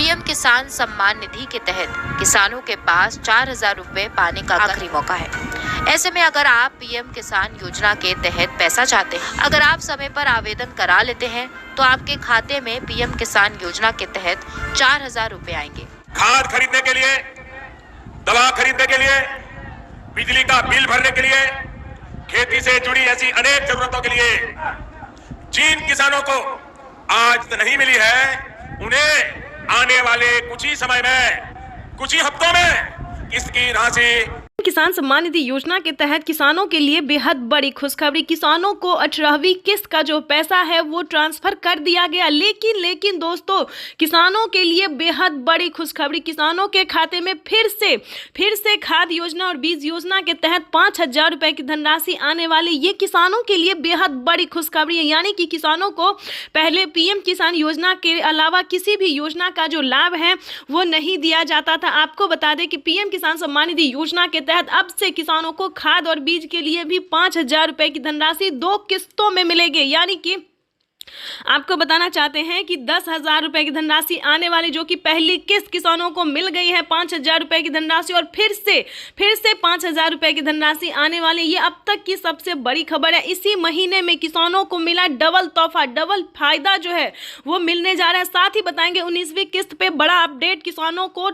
PM किसान सम्मान निधि के तहत किसानों के पास 4,000 रुपए पाने का आखिरी मौका है। ऐसे में अगर आप पीएम किसान योजना के तहत पैसा चाहते हैं, अगर आप समय पर आवेदन करा लेते हैं तो आपके खाते में पीएम किसान योजना के तहत 4,000 रुपए आएंगे। खाद खरीदने के लिए, दवा खरीदने के लिए, बिजली का बिल भरने के लिए, खेती से जुड़ी ऐसी अनेक जरूरतों के लिए जिन किसानों को आज तो नहीं मिली है, उन्हें आने वाले कुछ ही समय में, कुछ ही हफ्तों में इसकी राशि किसान सम्मान निधि योजना के तहत किसानों के लिए बेहद बड़ी खुशखबरी। किसानों को 18वीं किस्त का जो पैसा है वो ट्रांसफर कर दिया गया। लेकिन दोस्तों, किसानों के लिए बेहद बड़ी खुशखबरी। किसानों के खाते में फिर से खाद योजना और बीज योजना के तहत 5,000 रुपए की धनराशि आने वाली। ये किसानों के लिए बेहद बड़ी खुशखबरी है। यानी कि किसानों को पहले पीएम किसान योजना के अलावा किसी भी योजना का जो लाभ है वो नहीं दिया जाता था। आपको बता दें कि पीएम किसान सम्मान निधि योजना के तहत अब से किसानों को खाद और बीज के लिए भी 5,000 रुपए की धनराशि 2 किस्तों में मिलेगी। यानी कि आपको बताना चाहते हैं कि 10,000 रुपए की धनराशि आने वाली, जो कि पहली किस्त किसानों को मिल गई है 5,000 रुपए की धनराशि, और फिर से 5,000 रुपए की धनराशि आने वाली। ये अब तक की सबसे बड़ी खबर है। इसी महीने में किसानों को मिला डबल तोहफा, डबल फायदा जो है वो मिलने जा रहा है। साथ ही बताएंगे 19वीं किस्त पे बड़ा अपडेट। किसानों को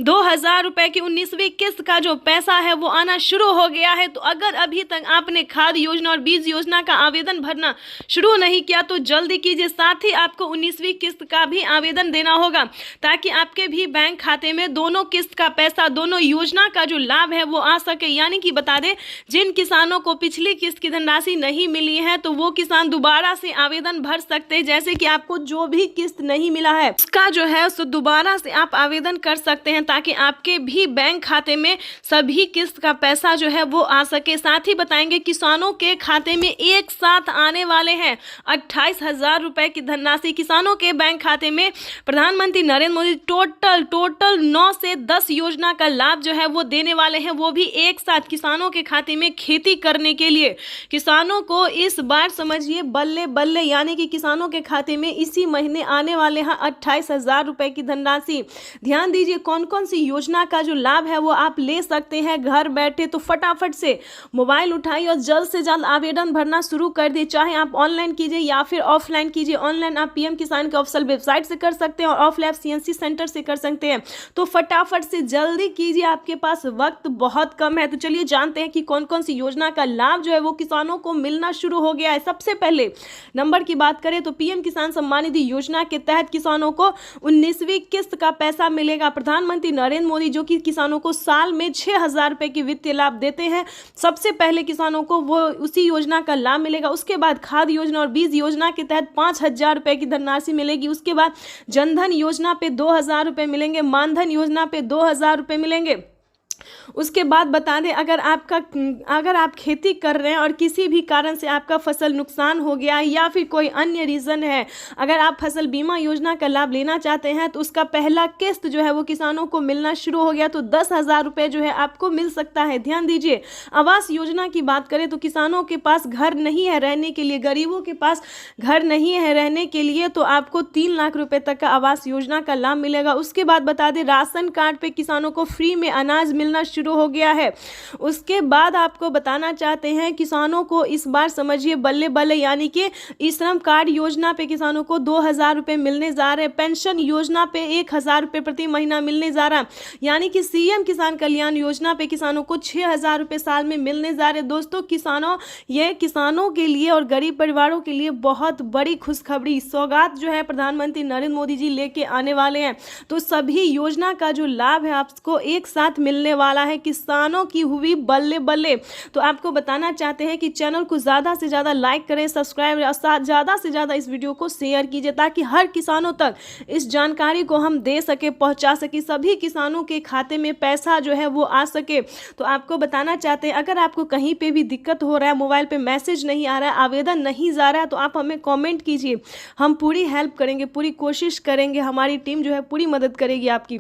2,000 रुपए की 19वीं किस्त का जो पैसा है वो आना शुरू हो गया है। तो अगर अभी तक आपने खाद योजना और बीज योजना का आवेदन भरना शुरू नहीं किया तो जल्दी कीजिए। साथ ही आपको 19वीं किस्त का भी आवेदन देना होगा ताकि आपके भी बैंक खाते में दोनों किस्त का पैसा, दोनों योजना का जो लाभ है वो आ सके। यानी कि बता दें, जिन किसानों को पिछली किस्त की धनराशि नहीं मिली है तो वो किसान दोबारा से आवेदन भर सकते हैं। जैसे कि आपको जो भी किस्त नहीं मिला है उसका जो है सो दोबारा से आप आवेदन कर सकते हैं ताकि आपके भी बैंक खाते में सभी किस्त का पैसा जो है वो आ सके। साथ ही बताएंगे किसानों के खाते में एक साथ आने वाले हैं 28,000 रुपए की धनराशि। किसानों के बैंक खाते में प्रधानमंत्री नरेंद्र मोदी टोटल 9 से 10 योजना का लाभ जो है वो देने वाले हैं, वो भी एक साथ किसानों के खाते में। खेती करने के लिए किसानों को इस बार समझिए बल्ले बल्ले, यानी कि किसानों के खाते में इसी महीने आने वाले हैं 28,000 रुपए की धनराशि। ध्यान दीजिए कौन कौन सी योजना का जो लाभ है वो आप ले सकते हैं घर बैठे। तो फटाफट से मोबाइल उठाइए और जल्द से जल्द आवेदन भरना शुरू कर दिए। चाहे आप ऑनलाइन कीजिए या फिर ऑफलाइन कीजिए। ऑनलाइन आप पीएम किसान के ऑफिशियल वेबसाइट से कर सकते हैं और ऑफलाइन सीएनसी सेंटर से कर सकते हैं। तो फटाफट से जल्दी कीजिए, आपके पास वक्त बहुत कम है। तो चलिए जानते हैं कि कौन कौन सी योजना का लाभ जो है वो किसानों को मिलना शुरू हो गया है। सबसे पहले नंबर की बात करें तो पीएम किसान सम्मान निधि योजना के तहत किसानों को 19वीं किस्त का पैसा मिलेगा। प्रधानमंत्री नरेंद्र मोदी जो कि किसानों को साल में 6,000 रुपए की वित्तीय लाभ देते हैं, सबसे पहले किसानों को वो उसी योजना का लाभ मिलेगा। उसके बाद खाद योजना और बीज योजना के तहत 5,000 रुपए की धनराशि मिलेगी। उसके बाद जनधन योजना पे 2,000 रुपए मिलेंगे, मानधन योजना पे 2,000 रुपए मिलेंगे। उसके बाद बता दें, अगर आप खेती कर रहे हैं और किसी भी कारण से आपका फसल नुकसान हो गया या फिर कोई अन्य रीज़न है, अगर आप फसल बीमा योजना का लाभ लेना चाहते हैं तो उसका पहला किस्त जो है वो किसानों को मिलना शुरू हो गया। तो 10,000 रुपये जो है आपको मिल सकता है। ध्यान दीजिए, आवास योजना की बात करें तो किसानों के पास घर नहीं है रहने के लिए, गरीबों के पास घर नहीं है रहने के लिए, तो आपको 3 लाख रुपए तक का आवास योजना का लाभ मिलेगा। उसके बाद बता दें, राशन कार्ड पे किसानों को फ्री में अनाज मिलना शुरू हो गया है। उसके बाद आपको बताना चाहते हैं किसानों को इस बार समझिए बल्ले बल्ले, यानी कि ई श्रम कार्ड योजना पे किसानों को 2,000 रुपए मिलने जा रहे हैं। पेंशन योजना पे 1,000 रुपए प्रति महीना मिलने जा रहा है। यानी कि सीएम किसान कल्याण योजना पे किसानों को 6,000 रुपए साल में मिलने जा रहे हैं। दोस्तों, ये किसानों के लिए और गरीब परिवारों के लिए बहुत बड़ी खुशखबरी, सौगात जो है प्रधानमंत्री नरेंद्र मोदी जी लेके आने वाले हैं। तो सभी योजना का जो लाभ है आपको एक साथ मिलने वाला है। किसानों की हुई बल्ले बल्ले। तो आपको बताना चाहते हैं कि चैनल को ज़्यादा से ज़्यादा लाइक करें, सब्सक्राइब, ज़्यादा से ज़्यादा इस वीडियो को शेयर कीजिए ताकि हर किसानों तक इस जानकारी को हम दे सके, पहुंचा सके, सभी किसानों के खाते में पैसा जो है वो आ सके। तो आपको बताना चाहते हैं, अगर आपको कहीं पे भी दिक्कत हो रहा है, मोबाइल पे मैसेज नहीं आ रहा है, आवेदन नहीं जा रहा है, तो आप हमें कमेंट कीजिए। हम पूरी हेल्प करेंगे, पूरी कोशिश करेंगे, हमारी टीम जो है पूरी मदद करेगी आपकी।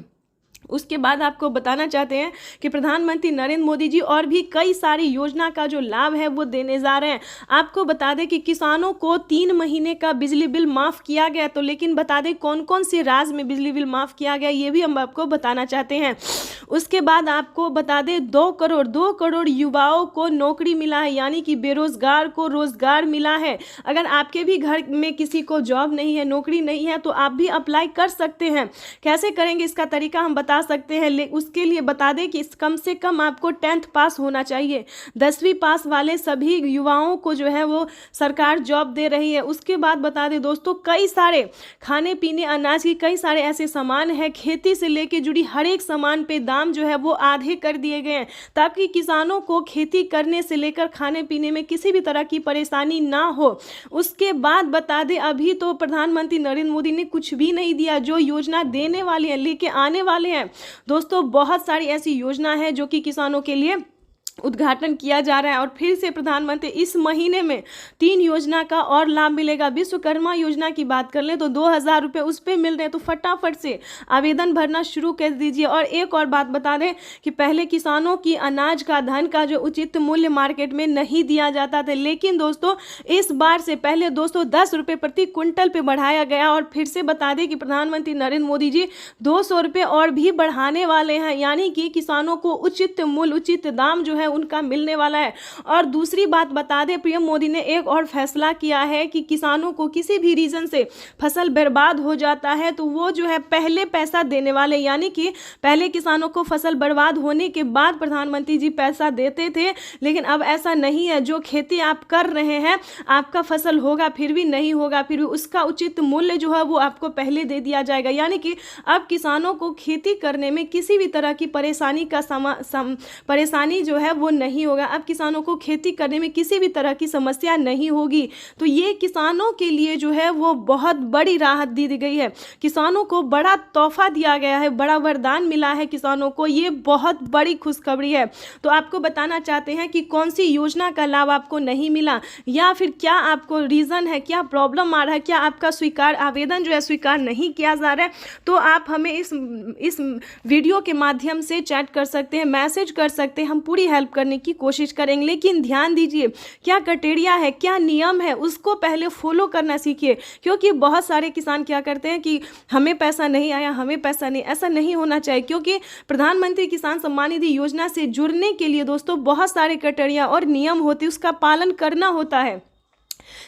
उसके बाद आपको बताना चाहते हैं कि प्रधानमंत्री नरेंद्र मोदी जी और भी कई सारी योजना का जो लाभ है वो देने जा रहे हैं। आपको बता दें कि किसानों को 3 महीने का बिजली बिल माफ़ किया गया, तो लेकिन बता दें कौन कौन से राज्य में बिजली बिल माफ़ किया गया ये भी हम आपको बताना चाहते हैं। उसके बाद आपको बता दें 2 करोड़ युवाओं को नौकरी मिला है, यानी कि बेरोजगार को रोजगार मिला है। अगर आपके भी घर में किसी को जॉब नहीं है, नौकरी नहीं है, तो आप भी अप्लाई कर सकते हैं। कैसे करेंगे इसका तरीका हम बता सकते हैं। उसके लिए बता दें कि कम से कम आपको 10th पास होना चाहिए। 10वीं पास वाले सभी युवाओं को जो है वो सरकार जॉब दे रही है। उसके बाद बता दें दोस्तों, कई सारे खाने पीने अनाज की कई सारे ऐसे सामान हैं, खेती से लेके जुड़ी हर एक सामान पे दाम जो है वो आधे कर दिए गए हैं, ताकि किसानों को खेती करने से लेकर खाने पीने में किसी भी तरह की परेशानी ना हो। उसके बाद बता दें, अभी तो प्रधानमंत्री नरेंद्र मोदी ने कुछ भी नहीं दिया। जो योजना देने वाले हैं, लेके आने वाले हैं दोस्तों, बहुत सारी ऐसी योजना है जो कि किसानों के लिए उद्घाटन किया जा रहा है। और फिर से प्रधानमंत्री इस महीने में 3 योजना का और लाभ मिलेगा। विश्वकर्मा योजना की बात कर लें तो 2000 रुपये उस पर मिल रहे हैं, तो फटाफट से आवेदन भरना शुरू कर दीजिए। और एक और बात बता दें कि पहले किसानों की अनाज का धन का जो उचित मूल्य मार्केट में नहीं दिया जाता था, लेकिन दोस्तों इस बार से पहले 210 रुपये प्रति क्विंटल पे बढ़ाया गया। और फिर से बता दें कि प्रधानमंत्री नरेंद्र मोदी जी 200 रुपये और भी बढ़ाने वाले हैं, यानी कि किसानों को उचित मूल्य उचित दाम जो है उनका मिलने वाला है। और दूसरी बात बता दें, पीएम मोदी ने एक और फैसला किया है कि किसानों को किसी भी रीजन से फसल बर्बाद हो जाता है तो वो जो है पहले पैसा देने वाले, यानी कि पहले किसानों को फसल बर्बाद होने के बाद प्रधानमंत्री जी पैसा देते थे, लेकिन अब ऐसा नहीं है। जो खेती आप कर रहे हैं, आपका फसल होगा फिर भी नहीं होगा, फिर भी उसका उचित मूल्य जो है वो आपको पहले दे दिया जाएगा। यानी कि अब किसानों को खेती करने में किसी भी तरह की परेशानी का परेशानी जो है वो नहीं होगा। अब किसानों को खेती करने में किसी भी तरह की समस्या नहीं होगी। तो ये किसानों के लिए जो है वो बहुत बड़ी राहत दी गई है। किसानों को बड़ा तोहफा दिया गया है, बड़ा वरदान मिला है किसानों को। ये बहुत बड़ी खुशखबरी है। तो आपको बताना चाहते हैं कि कौन सी योजना का लाभ आपको नहीं मिला, या फिर क्या आपको रीज़न है, क्या प्रॉब्लम आ रहा है, क्या आपका आवेदन जो है स्वीकार नहीं किया जा रहा है, तो आप हमें इस वीडियो के माध्यम से चैट कर सकते हैं, मैसेज कर सकते हैं। हम पूरी हेल्प करने की कोशिश करेंगे। लेकिन ध्यान दीजिए, क्या क्राइटेरिया है, क्या नियम है, उसको पहले फॉलो करना सीखिए। क्योंकि बहुत सारे किसान क्या करते हैं कि हमें पैसा नहीं आया, हमें पैसा नहीं, ऐसा नहीं होना चाहिए। क्योंकि प्रधानमंत्री किसान सम्मान निधि योजना से जुड़ने के लिए दोस्तों बहुत सारे क्राइटेरिया और नियम होते हैं, उसका पालन करना होता है।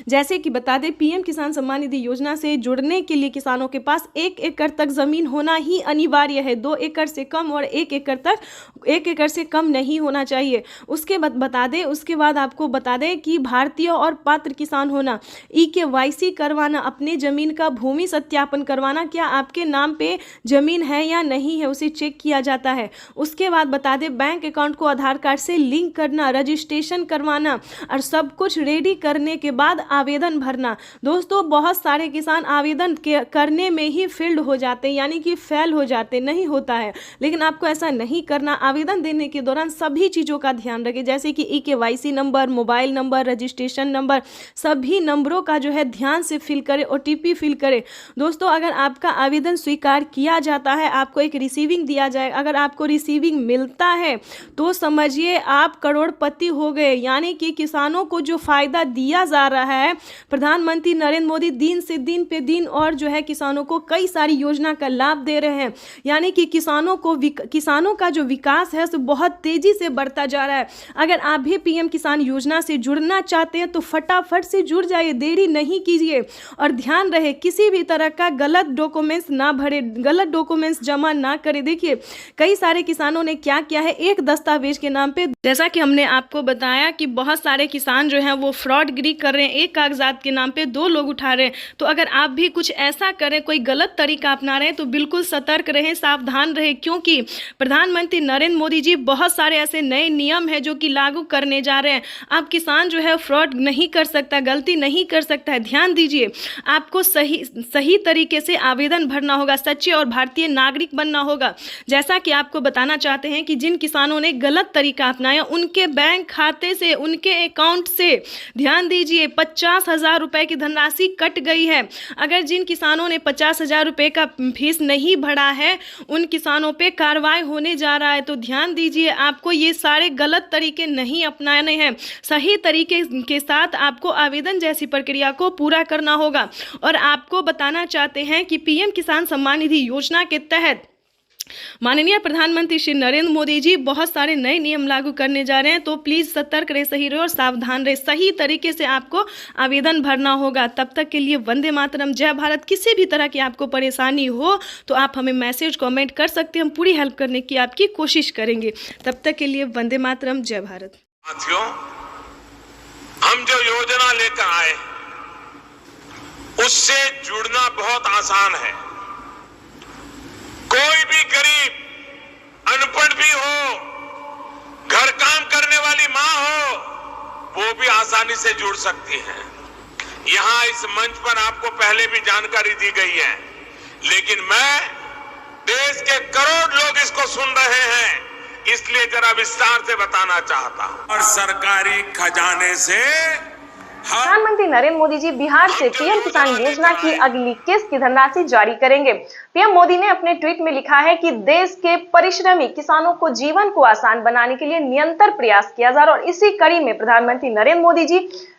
जैसे कि बता दें, पीएम किसान सम्मान निधि योजना से जुड़ने के लिए किसानों के पास 1 एकड़ तक जमीन होना ही अनिवार्य है। 2 एकड़ से कम और 1 एकड़ से कम नहीं होना चाहिए। उसके बाद बता दें, उसके बाद आपको बता दें कि भारतीय और पात्र किसान होना, EKYC करवाना, अपने जमीन का भूमि सत्यापन करवाना, क्या आपके नाम पे जमीन है या नहीं है उसे चेक किया जाता है। उसके बाद बता दें, बैंक अकाउंट को आधार कार्ड से लिंक करना, रजिस्ट्रेशन करवाना और सब कुछ रेडी करने के बाद आवेदन भरना। दोस्तों बहुत सारे किसान आवेदन करने में ही फेल्ड हो जाते हैं, यानी कि फेल हो जाते, नहीं होता है। लेकिन आपको ऐसा नहीं करना। आवेदन देने के दौरान सभी चीज़ों का ध्यान रखें, जैसे कि EKYC number, mobile number, registration number, सभी नंबरों का जो है ध्यान से फिल करें, OTP फिल करें। दोस्तों अगर आपका आवेदन स्वीकार किया जाता है, आपको एक रिसीविंग दिया जाए। अगर आपको रिसीविंग मिलता है तो समझिए आप करोड़पति हो गए। यानी कि किसानों को जो फायदा दिया जा रहा है, प्रधानमंत्री नरेंद्र मोदी दिन से दिन पे दिन और जो है किसानों को कई सारी योजना का लाभ दे रहे हैं। यानी कि किसानों का जो विकास है बहुत तेजी से बढ़ता जा रहा है। अगर आप भी पीएम किसान योजना से जुड़ना चाहते हैं तो फटाफट से जुड़ जाइए, देरी नहीं कीजिए। और ध्यान रहे, किसी भी तरह का गलत डॉक्यूमेंट्स ना भरे, गलत डॉक्यूमेंट्स जमा ना करें। देखिए कई सारे किसानों ने क्या किया है, एक दस्तावेज के नाम पे, जैसा कि हमने आपको बताया कि बहुत सारे किसान जो हैं वो फ्रॉडगिरी कर रहे हैं, एक कागजात के नाम पे 2 लोग उठा रहे हैं। तो अगर आप भी कुछ ऐसा करें, कोई गलत तरीका अपना रहे हैं, तो बिल्कुल सतर्क रहें, सावधान रहें। क्योंकि प्रधानमंत्री नरेंद्र मोदी जी बहुत सारे ऐसे नए नियम हैं जो कि लागू करने जा रहे हैं। आप किसान जो है फ्रॉड नहीं कर सकता, गलती नहीं कर सकता है। ध्यान दीजिए, आपको सही तरीके से आवेदन भरना होगा, सच्चे और भारतीय नागरिक बनना होगा। जैसा कि आपको बताना चाहते हैं कि जिन किसानों ने गलत तरीका अपनाया, उनके बैंक खाते से, उनके अकाउंट से, ध्यान दीजिए, 50,000 रुपए की धनराशि कट गई है। अगर जिन किसानों ने 50,000 रुपए का फीस नहीं भरा है उन किसानों पे कार्रवाई होने जा रहा है। तो ध्यान दीजिए, आपको ये सारे गलत तरीके नहीं अपनाने हैं, सही तरीके के साथ आपको आवेदन जैसी प्रक्रिया को पूरा करना होगा। और आपको बताना चाहते हैं कि पीएम किसान सम्मान निधि योजना के तहत माननीय प्रधानमंत्री श्री नरेंद्र मोदी जी बहुत सारे नए नियम लागू करने जा रहे हैं। तो प्लीज़ सतर्क रहे, सही रहे और सावधान रहे, सही तरीके से आपको आवेदन भरना होगा। तब तक के लिए वंदे मातरम, जय भारत। किसी भी तरह की आपको परेशानी हो तो आप हमें मैसेज कमेंट कर सकते हैं, हम पूरी हेल्प करने की आपकी कोशिश करेंगे। तब तक के लिए वंदे मातरम, जय भारत। साथियों, हम जो योजना लेकर आए उससे जुड़ना बहुत आसान है। कोई भी गरीब, अनपढ़ भी हो, घर काम करने वाली मां हो, वो भी आसानी से जुड़ सकती है। यहां इस मंच पर आपको पहले भी जानकारी दी गई है, लेकिन मैं देश के करोड़ लोग इसको सुन रहे हैं, इसलिए जरा विस्तार से बताना चाहता हूं। और सरकारी खजाने से प्रधानमंत्री नरेंद्र मोदी जी बिहार से पीएम किसान योजना की अगली किस्त की धनराशि जारी करेंगे। पीएम मोदी ने अपने ट्वीट में लिखा है कि देश के परिश्रमी किसानों को जीवन को आसान बनाने के लिए निरंतर प्रयास किया जा रहा है और इसी कड़ी में प्रधानमंत्री नरेंद्र मोदी जी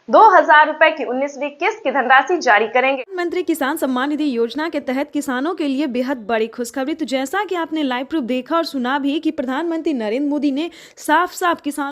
2,000 रुपए की 19वीं किस्त की धनराशि जारी करेंगे। प्रधानमंत्री किसान सम्मान निधि योजना के तहत किसानों के लिए बेहद बड़ी खुशखबरी। तो जैसा कि आपने लाइव प्रूफ देखा और सुना भी कि प्रधानमंत्री नरेंद्र मोदी ने साफ साफ किसान